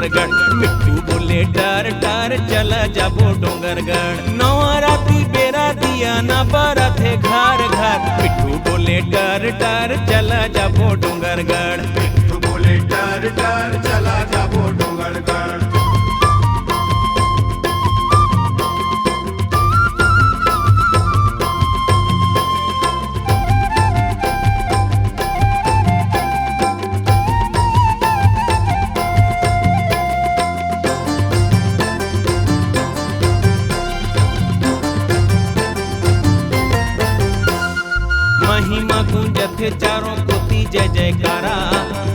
डोंगरगढ़। मिट्ठू बोले टर टर चला जाबो डोंगरगढ़। नवा राती बेरा दिया ना बारा थे घर घर। मिट्ठू बोले टर टर चला जाबो डोंगरगढ़। मिट्ठू बोले टर टर चला जाबो डोंगरगढ़। महिमा गूंजत चारों कोती जय जयकारा।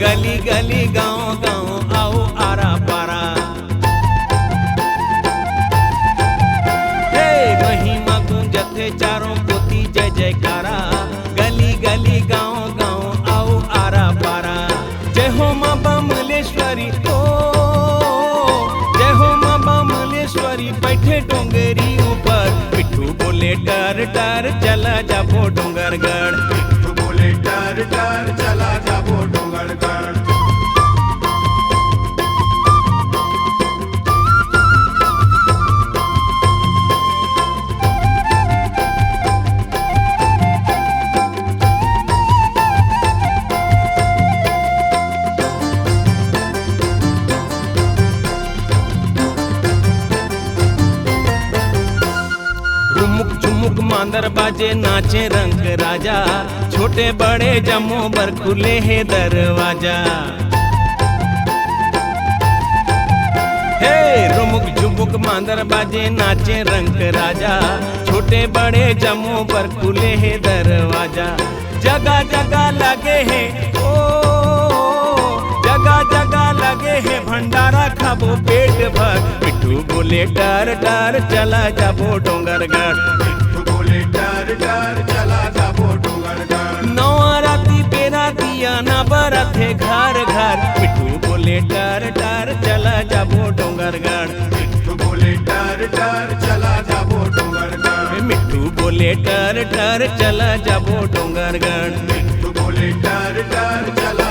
गली गली गांव गांव आओ आरा पारा। हे महिमा गूंजत चारों कोती जय जयकारा। गली गली गांव गांव आओ आरा पारा। जय हो मां बमलेश्वरी ओ जय हो मां बमलेश्वरी बैठे डोंगरी ऊपर। मिट्ठू बोले टर टर चला जाबो डोंगरगढ़। मिट्ठू बोले टर टर चला जाबो डोंगरगढ़। रुमुक झुमुक मांदर बाजे नाचे रंग राजा। छोटे बड़े जम्मू बर खुले है दरवाजा। हे रुमुक झुमुक मांदर बाजे नाचे रंग राजा। छोटे बड़े जम्मू बर खुले है दरवाजा। जगह जगह लगे है ओ जगह जगह लगे है भंडारा खाबो पेट भर। मिट्ठू बोले टर टर चला जाबो डोंगरगढ़। मिट्ठू बोले टर टर चला जाबो डोंगरगढ़। नवा राती बेरा दिया ना बारा थे घर घर। मिट्ठू बोले टर टर चला जाबो डोंगरगढ़। मिट्ठू बोले टर टर चला जाबो डोंगरगढ़। मिट्ठू बोले टर टर चला जाबो डोंगरगढ़। मिट्ठू बोले टर टर चला